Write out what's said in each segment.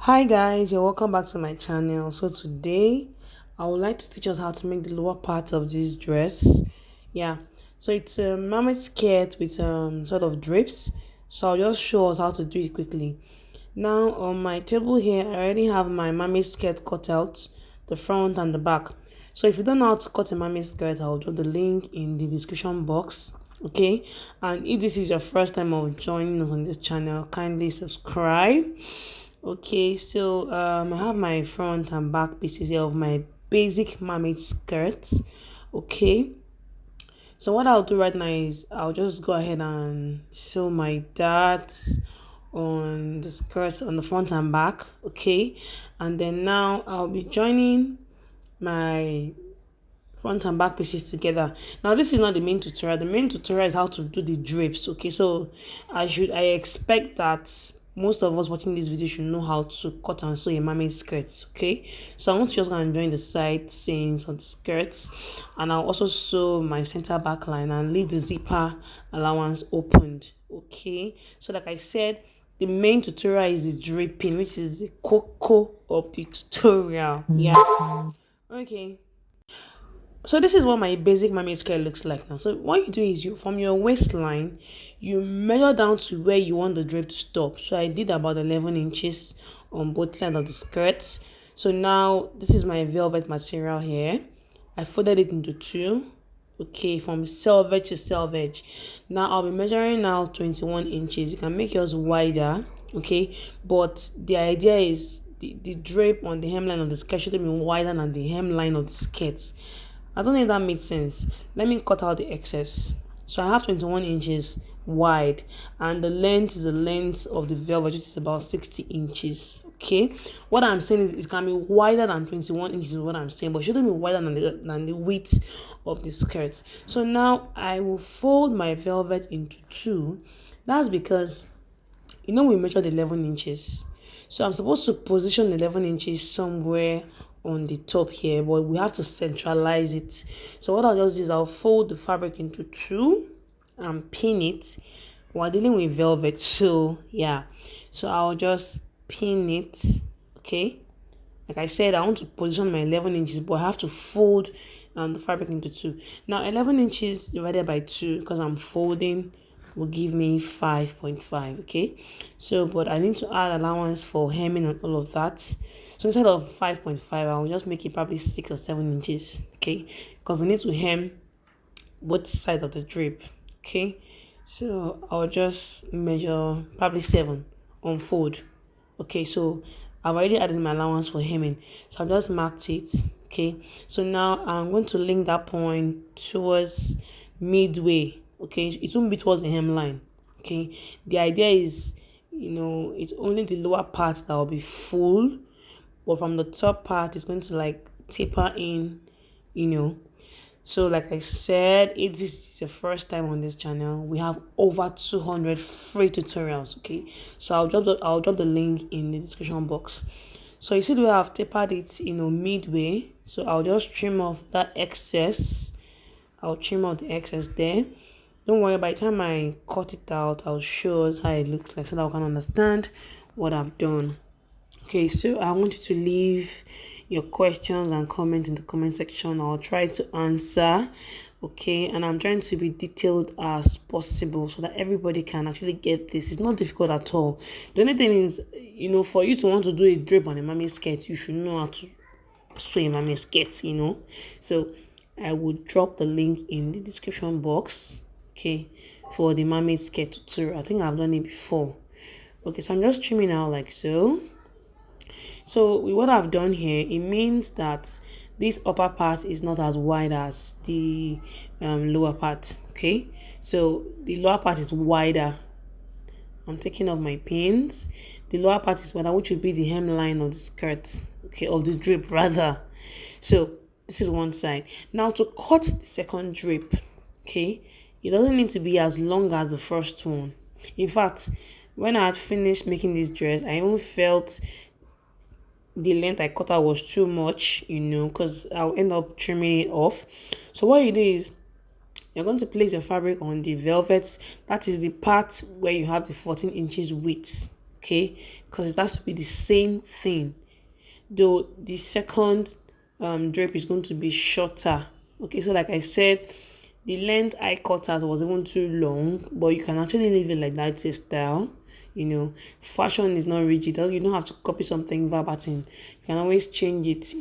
Hi guys, you're welcome back to my channel. So today I would like to teach us how to make the lower part of this dress. Yeah, so it's a mermaid skirt with sort of drapes. So I'll just show us how to do it quickly. Now on my table here, I already have my mermaid skirt cut out, the front and the back. So if you don't know how to cut a mermaid skirt, I'll drop the link in the description box. Okay, and if this is your first time of joining us on this channel, kindly subscribe. Okay, so I have my front and back pieces here of my basic mermaid skirts. Okay, so what I'll do right now is I'll just go ahead and sew my darts on the skirts on the front and back. Okay, and then now I'll be joining my front and back pieces together. Now this is not the main tutorial. The main tutorial is how to do the drapes. Okay, so I expect that most of us watching this video should know how to cut and sew a mermaid skirt. Okay, so I want to just go and join the side seams on the skirts, and I'll also sew my center back line and leave the zipper allowance opened. Okay, so like I said, the main tutorial is the draping, which is the cocoa of the tutorial. Yeah. Okay, so this is what my basic mermaid skirt looks like now. So what you do is you from your waistline, you measure down to where you want the drape to stop. So I did about 11 inches on both sides of the skirt. So now this is my velvet material here. I folded it into two. Okay, from selvage to selvage. Now I'll be measuring now 21 inches. You can make yours wider. Okay, but the idea is the drape on the hemline of the skirt should be wider than the hemline of the skirt. I don't know if that makes sense. Let me cut out the excess. So I have 21 inches wide, and the length is the length of the velvet, which is about 60 inches. Okay, what I'm saying is it can be wider than 21 inches is what I'm saying, but it shouldn't be wider than the width of the skirt. So now I will fold my velvet into two. That's because we measured 11 inches, so I'm supposed to position 11 inches somewhere on the top here, but we have to centralize it. So what I'll just do is I'll fold the fabric into two and pin it. We're dealing with velvet, so yeah, so I'll just pin it. Okay, like I said, I want to position my 11 inches, but I have to fold the fabric into two. Now 11 inches divided by 2, because I'm folding, will give me 5.5. Okay, so but I need to add allowance for hemming and all of that. So instead of 5.5, I'll just make it probably 6 or 7 inches. Okay, because we need to hem both sides of the drape. Okay, so I'll just measure probably 7 on fold. Okay, so I've already added my allowance for hemming, so I've just marked it. Okay, so now I'm going to link that point towards midway. Okay, it won't be towards the hemline. Okay, the idea is, it's only the lower part that will be full, but from the top part it's going to like taper in. So like I said, if this is your first time on this channel, we have over 200 free tutorials. Okay, so I'll drop the link in the description box. So you see the way I've tapered it, midway. So I'll just trim off that excess. I'll trim out the excess there. Don't worry, by the time I cut it out, I'll show us how it looks like so that we can understand what I've done. Okay, so I want you to leave your questions and comments in the comment section. I'll try to answer. Okay, and I'm trying to be detailed as possible so that everybody can actually get this. It's not difficult at all. The only thing is, for you to want to do a drape on a mermaid skirt, you should know how to sew a mermaid skirt. So I will drop the link in the description box. Okay, for the mermaid skirt tutorial. I think I've done it before. Okay, so I'm just trimming out like so. So with what I've done here, it means that this upper part is not as wide as the lower part. Okay, so the lower part is wider. I'm taking off my pins. The lower part is wider, which would be the hemline of the skirt. Okay, of the drape rather. So this is one side. Now to cut the second drape, okay, it doesn't need to be as long as the first one. In fact, when I had finished making this dress, I even felt the length I cut out was too much, because I'll end up trimming it off. So what you do is you're going to place your fabric on the velvet. That is the part where you have the 14 inches width. okay, because it has to be the same thing, though the second drape is going to be shorter. Okay, so like I said, the length I cut out was even too long, but you can actually leave it like that. It's a style. Fashion is not rigid. You don't have to copy something verbatim. You can always change it,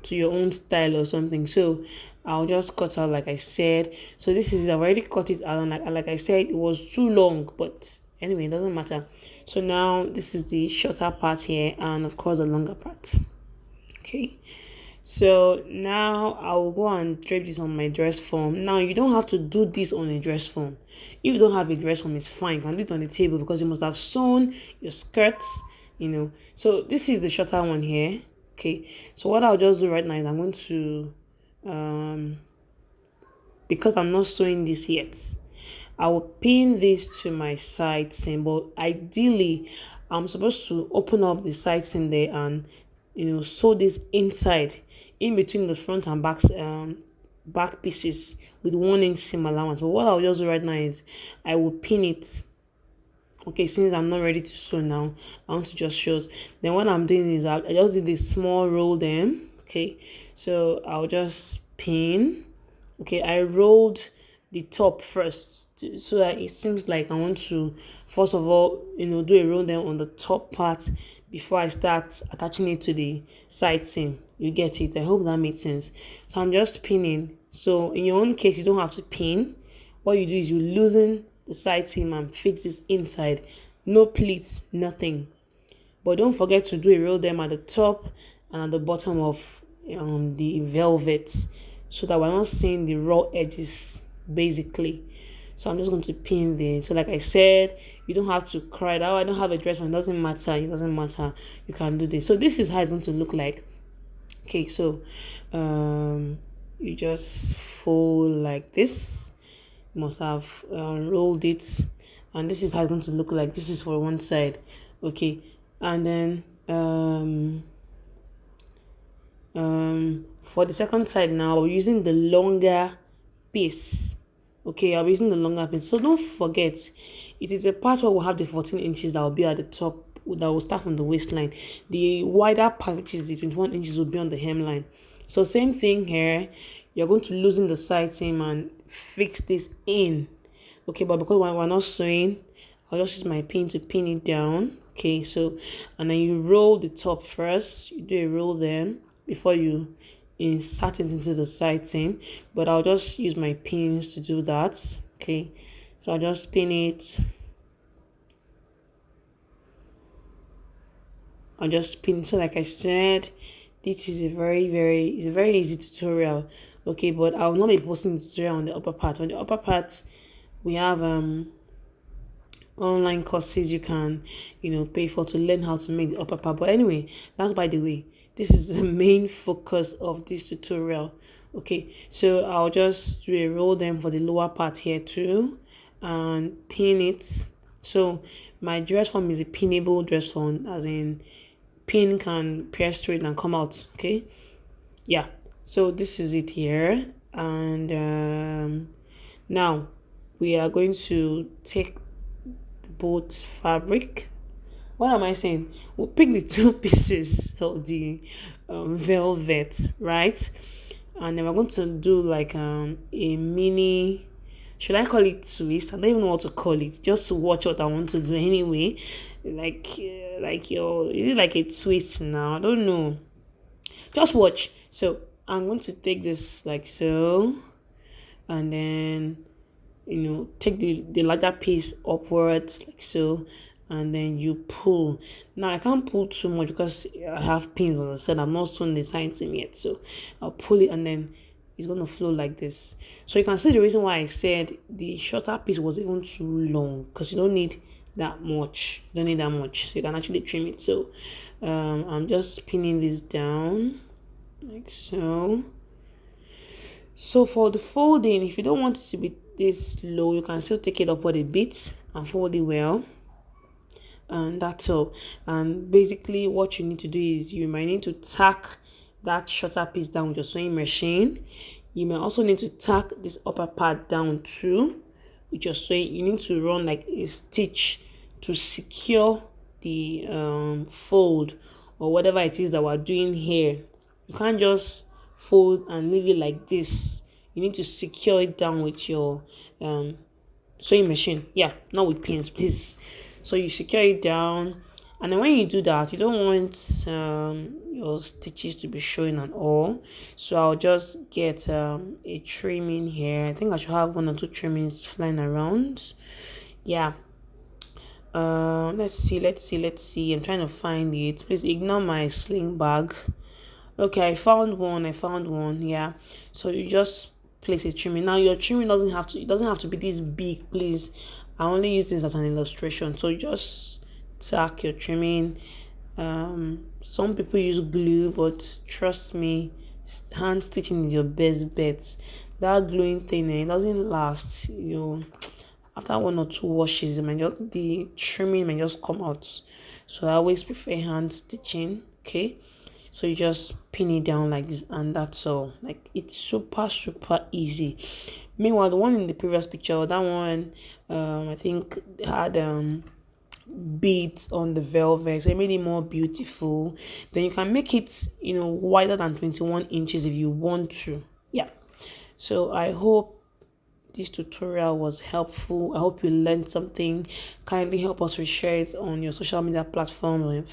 to your own style or something. So I'll just cut out like I said. So this is, I've already cut it out, and like I said, it was too long, but anyway, it doesn't matter. So now this is the shorter part here, and of course the longer part. Okay, so now I will go and drape this on my dress form. Now you don't have to do this on a dress form. If you don't have a dress form, it's fine. You can do it on the table because you must have sewn your skirts, So this is the shorter one here. Okay, so what I'll just do right now is I'm going to, because I'm not sewing this yet, I will pin this to my side seam. But ideally, I'm supposed to open up the side seam there and sew this inside, in between the front and back pieces with 1 inch seam allowance. But what I'll just do right now is I will pin it. Okay, since I'm not ready to sew now, I want to just show. Then what I'm doing is I just did this small roll them. Okay, so I'll just pin. Okay, I rolled the top first so that it seems like I want to first of all do a roll them on the top part before I start attaching it to the side seam. You get it? I hope that makes sense. So I'm just pinning. So in your own case, you don't have to pin. What you do is you loosen the side seam and fix this inside. No pleats, nothing. But don't forget to do a roll them at the top and at the bottom of the velvet, so that we're not seeing the raw edges basically. So I'm just going to pin this. So like I said, you don't have to cry that, oh, I don't have a dress on. It doesn't matter. It doesn't matter. You can do this. So this is how it's going to look like. Okay, so you just fold like this. You must have rolled it, and this is how it's going to look like. This is for one side. Okay, and then for the second side now, we're using the longer piece. Okay, I'll be using the longer piece. So don't forget, it is a part where we'll have the 14 inches that will be at the top, that will start from the waistline. The wider part, which is the 21 inches, will be on the hemline. So same thing here. You're going to loosen the side seam and fix this in. Okay, but because we're not sewing, I'll just use my pin to pin it down. Okay, so, and then you roll the top first. You do a roll then before you insert it into the side seam. But I'll just use my pins to do that. Okay, so I'll just pin it. I'll just pin. So like I said, this is a very easy tutorial. Okay, but I will not be posting the tutorial on the upper part. On the upper part, we have online courses you can pay for to learn how to make the upper part. But anyway, that's by the way. This is the main focus of this tutorial. Okay, so I'll just do a roll them for the lower part here too and pin it. So my dress form is a pinnable dress form, as in pin can pierce through it and come out. Okay, yeah, so this is it here. And now we are going to take both fabric. What am I saying? We'll pick the 2 pieces of the velvet, right? And then we're going to do like a mini, should I call it twist? I don't even know what to call it. Just to watch what I want to do anyway. Like is it like a twist now? I don't know. Just watch. So I'm going to take this like so, and then take the larger piece upwards like so, and then you pull. Now I can't pull too much because I have pins on the side. I'm not sewn the side seam yet, so I'll pull it and then it's going to flow like this. So you can see the reason why I said the shorter piece was even too long, because you don't need that much. You don't need that much, so you can actually trim it. So I'm just pinning this down like so. So for the folding, if you don't want it to be this low, you can still take it upward a bit and fold it well. And that's all. And basically what you need to do is you might need to tack that shorter piece down with your sewing machine. You may also need to tack this upper part down too with your sewing. You need to run like a stitch to secure the fold or whatever it is that we're doing here. You can't just fold and leave it like this. You need to secure it down with your sewing machine. Yeah, not with pins, please. So you secure it down, and then when you do that, you don't want your stitches to be showing at all. So I'll just get a trim in here. I think I should have 1 or 2 trimmings flying around. Yeah. Let's see. I'm trying to find it. Please ignore my sling bag. Okay, I found one. Yeah. So you just place a trimming. Now your trimming doesn't have to be this big, please. I only use this as an illustration. So you just tack your trimming. Some people use glue, but trust me, hand stitching is your best bet. That gluing thing, it doesn't last. After 1 or 2 washes, the trimming may just come out. So I always prefer hand stitching. Okay, so you just pin it down like this, and that's all. Like, it's super easy. Meanwhile, the one in the previous picture, that one, I think had beads on the velvet, so it made it more beautiful. Then you can make it wider than 21 inches if you want to. Yeah. So I hope this tutorial was helpful. I hope you learned something. Kindly help us to share it on your social media platform or